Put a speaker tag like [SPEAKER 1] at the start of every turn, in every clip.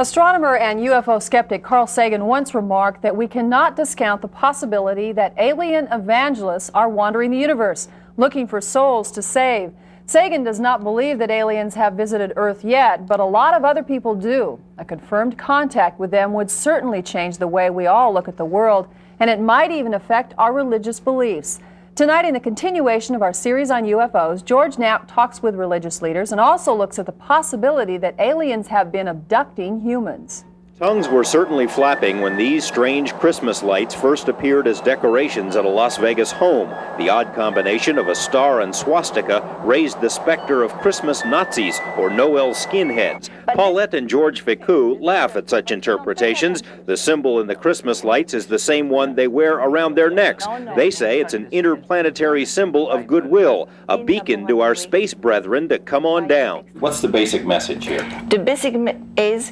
[SPEAKER 1] Astronomer and UFO skeptic Carl Sagan once remarked that we cannot discount the possibility that alien evangelists are wandering the universe, looking for souls to save. Sagan does not believe that aliens have visited Earth yet, but a lot of other people do. A confirmed contact with them would certainly change the way we all look at the world, and it might even affect our religious beliefs. Tonight, in the continuation of our series on UFOs, George Knapp talks with religious leaders and also looks at the possibility that aliens have been abducting humans.
[SPEAKER 2] Tongues were certainly flapping when these strange Christmas lights first appeared as decorations at a Las Vegas home. The odd combination of a star and swastika raised the specter of Christmas Nazis or Noel skinheads. Paulette and George Ficou laugh at such interpretations. The symbol in the Christmas lights is the same one they wear around their necks. They say it's an interplanetary symbol of goodwill, a beacon to our space brethren to come on down. What's the basic message here?
[SPEAKER 3] The basic is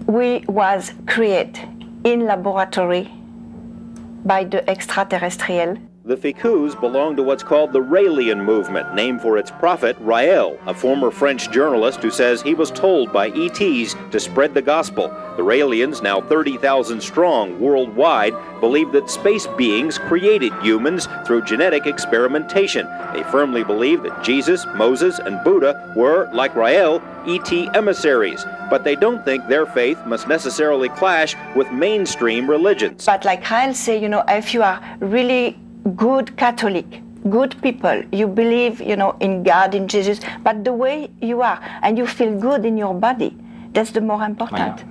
[SPEAKER 3] we was created in laboratory by the extraterrestrial.
[SPEAKER 2] The Ficous belong to what's called the Raelian movement, named for its prophet Rael, a former French journalist who says he was told by ETs to spread the gospel. The Raelians, now 30,000 strong worldwide, believe that space beings created humans through genetic experimentation. They firmly believe that Jesus, Moses, and Buddha were, like Rael, ET emissaries, but they don't think their faith must necessarily clash with mainstream religions.
[SPEAKER 3] But like Rael say, if you are really good Catholic, good people, you believe, in God, in Jesus, but the way you are, and you feel good in your body, that's the more important.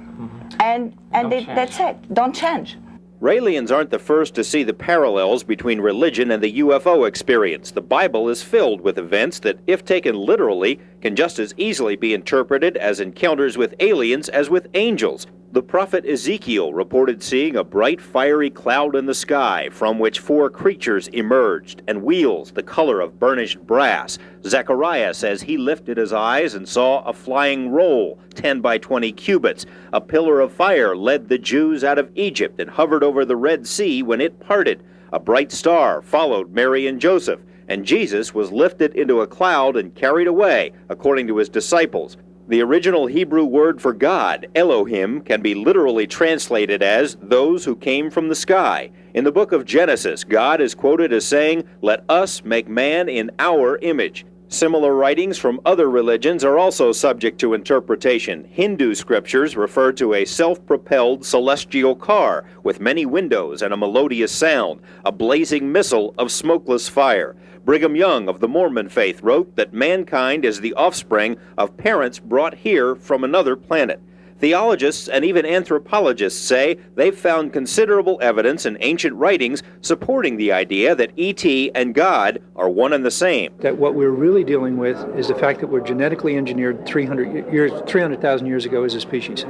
[SPEAKER 3] And that's it, don't change.
[SPEAKER 2] Raelians aren't the first to see the parallels between religion and the UFO experience. The Bible is filled with events that, if taken literally, can just as easily be interpreted as encounters with aliens as with angels. The prophet Ezekiel reported seeing a bright fiery cloud in the sky from which 4 creatures emerged, and wheels the color of burnished brass. Zechariah says he lifted his eyes and saw a flying roll, 10 by 20 cubits. A pillar of fire led the Jews out of Egypt and hovered over the Red Sea when it parted. A bright star followed Mary and Joseph, and Jesus was lifted into a cloud and carried away, according to his disciples. The original Hebrew word for God, Elohim, can be literally translated as those who came from the sky. In the book of Genesis, God is quoted as saying, "Let us make man in our image." Similar writings from other religions are also subject to interpretation. Hindu scriptures refer to a self-propelled celestial car with many windows and a melodious sound, a blazing missile of smokeless fire. Brigham Young of the Mormon faith wrote that mankind is the offspring of parents brought here from another planet. Theologists and even anthropologists say they've found considerable evidence in ancient writings supporting the idea that ET and God are one and the same.
[SPEAKER 4] That what we're really dealing with is the fact that we're genetically engineered 300,000 years ago as a species.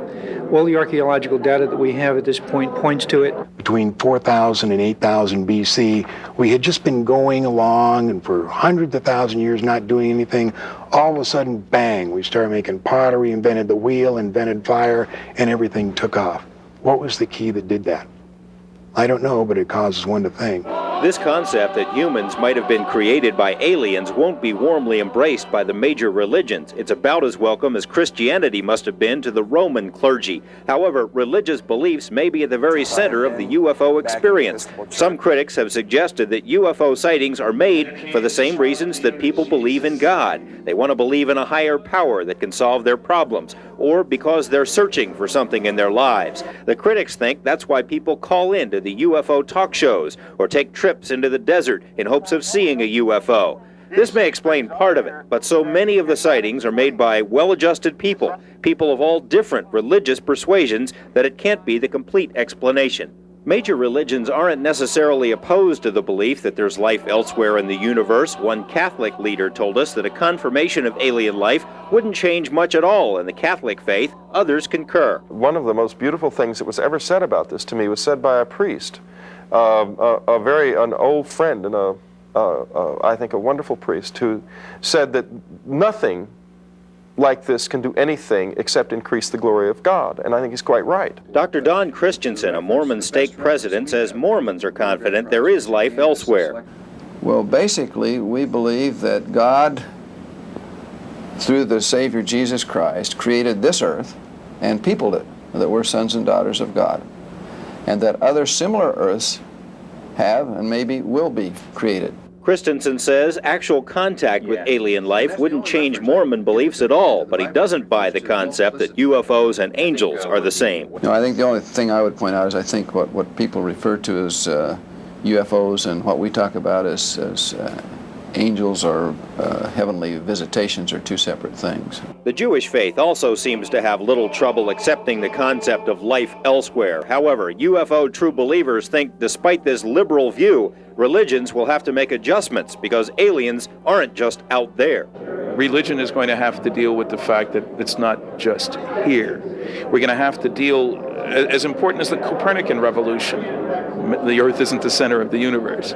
[SPEAKER 4] All the archaeological data that we have at this point points to it.
[SPEAKER 5] Between 4,000 and 8,000 BC, we had just been going along and for hundreds of thousands of years not doing anything. All of a sudden, bang, we started making pottery, invented the wheel, invented fire, and everything took off. What was the key that did that? I don't know, but it causes one to think.
[SPEAKER 2] This concept that humans might have been created by aliens won't be warmly embraced by the major religions. It's about as welcome as Christianity must have been to the Roman clergy. However, religious beliefs may be at the very center of the UFO experience. Some critics have suggested that UFO sightings are made for the same reasons that people believe in God. They want to believe in a higher power that can solve their problems, or because they're searching for something in their lives. The critics think that's why people call into the UFO talk shows or take trips into the desert in hopes of seeing a UFO. This may explain part of it, but so many of the sightings are made by well-adjusted people of all different religious persuasions, that it can't be the complete explanation. Major religions aren't necessarily opposed to the belief that there's life elsewhere in the universe. One Catholic leader told us that a confirmation of alien life wouldn't change much at all in the Catholic faith. Others concur.
[SPEAKER 6] One of the most beautiful things that was ever said about this to me was said by a priest, an old friend and I think a wonderful priest, who said that nothing like this can do anything except increase the glory of God, and I think he's quite right.
[SPEAKER 2] Dr. Don Christensen, a Mormon stake president, says Mormons are confident there is life elsewhere.
[SPEAKER 7] Well, basically, we believe that God, through the Savior Jesus Christ, created this earth and peopled it, that we're sons and daughters of God, and that other similar Earths have and maybe will be created.
[SPEAKER 2] Christensen says actual contact with alien life wouldn't change Mormon beliefs at all, but he doesn't buy the concept that UFOs and angels are the same.
[SPEAKER 7] No, I think the only thing I would point out is I think what people refer to as UFOs and what we talk about as angels or heavenly visitations are two separate things.
[SPEAKER 2] The Jewish faith also seems to have little trouble accepting the concept of life elsewhere. However, UFO true believers think despite this liberal view, religions will have to make adjustments because aliens aren't just out there.
[SPEAKER 8] Religion is going to have to deal with the fact that it's not just here. We're going to have to deal, as important as the Copernican revolution, the Earth isn't the center of the universe.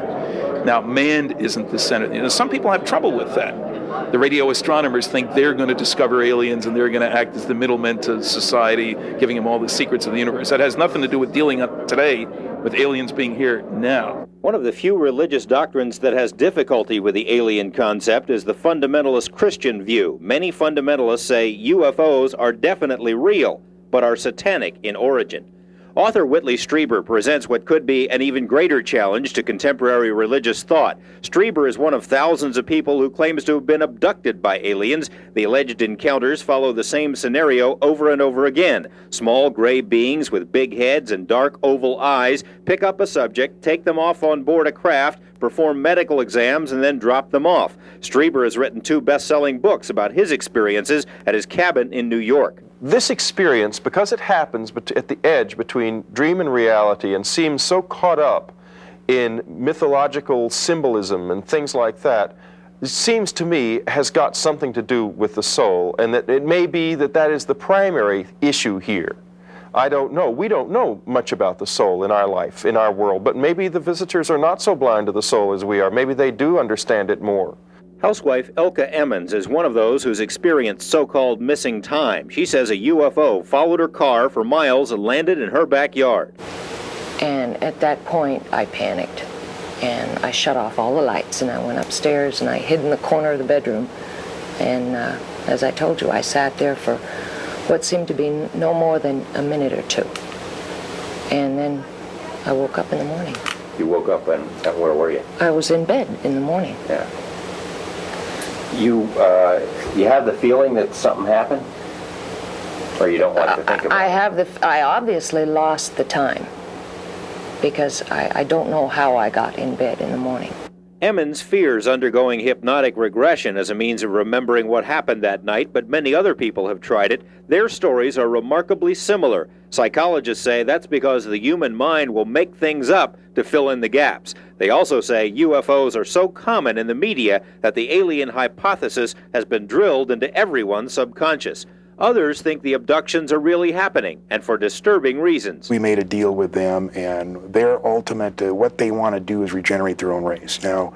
[SPEAKER 8] Now, man isn't the center. You know, some people have trouble with that. The radio astronomers think they're going to discover aliens and they're going to act as the middlemen to society, giving them all the secrets of the universe. That has nothing to do with dealing today with aliens being here now.
[SPEAKER 2] One of the few religious doctrines that has difficulty with the alien concept is the fundamentalist Christian view. Many fundamentalists say UFOs are definitely real, but are satanic in origin. Author Whitley Strieber presents what could be an even greater challenge to contemporary religious thought. Strieber is one of thousands of people who claims to have been abducted by aliens. The alleged encounters follow the same scenario over and over again. Small gray beings with big heads and dark oval eyes pick up a subject, take them off on board a craft, perform medical exams, and then drop them off. Strieber has written 2 best-selling books about his experiences at his cabin in New York.
[SPEAKER 6] This experience, because it happens at the edge between dream and reality and seems so caught up in mythological symbolism and things like that, it seems to me has got something to do with the soul, and that it may be that that is the primary issue here. I don't know. We don't know much about the soul in our life, in our world, but maybe the visitors are not so blind to the soul as we are. Maybe they do understand it more.
[SPEAKER 2] Housewife Elka Emmons is one of those who's experienced so-called missing time. She says a UFO followed her car for miles and landed in her backyard.
[SPEAKER 9] And at that point, I panicked. And I shut off all the lights, and I went upstairs, and I hid in the corner of the bedroom. And as I told you, I sat there for what seemed to be no more than a minute or 2. And then I woke up in the morning.
[SPEAKER 2] You woke up and where were you?
[SPEAKER 9] I was in bed in the morning.
[SPEAKER 2] Yeah. You have the feeling that something happened? Or you don't like to think about it?
[SPEAKER 9] I obviously lost the time because I don't know how I got in bed in the morning.
[SPEAKER 2] Emmons fears undergoing hypnotic regression as a means of remembering what happened that night, but many other people have tried it. Their stories are remarkably similar. Psychologists say that's because the human mind will make things up to fill in the gaps. They also say UFOs are so common in the media that the alien hypothesis has been drilled into everyone's subconscious. Others think the abductions are really happening, and for disturbing reasons.
[SPEAKER 5] We made a deal with them, and their ultimate, what they want to do is regenerate their own race. Now,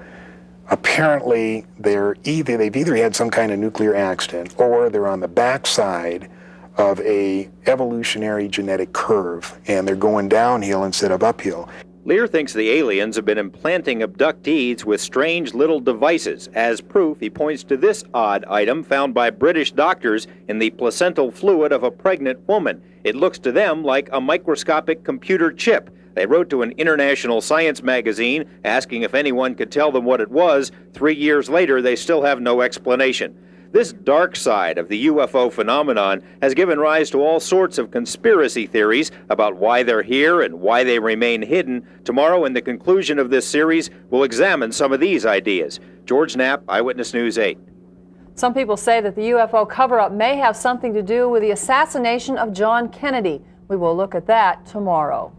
[SPEAKER 5] apparently, they've either had some kind of nuclear accident, or they're on the backside of a evolutionary genetic curve, and they're going downhill instead of uphill.
[SPEAKER 2] Lear thinks the aliens have been implanting abductees with strange little devices. As proof, he points to this odd item found by British doctors in the placental fluid of a pregnant woman. It looks to them like a microscopic computer chip. They wrote to an international science magazine asking if anyone could tell them what it was. 3 years later, they still have no explanation. This dark side of the UFO phenomenon has given rise to all sorts of conspiracy theories about why they're here and why they remain hidden. Tomorrow, in the conclusion of this series, we'll examine some of these ideas. George Knapp, Eyewitness News 8.
[SPEAKER 1] Some people say that the UFO cover-up may have something to do with the assassination of John Kennedy. We will look at that tomorrow.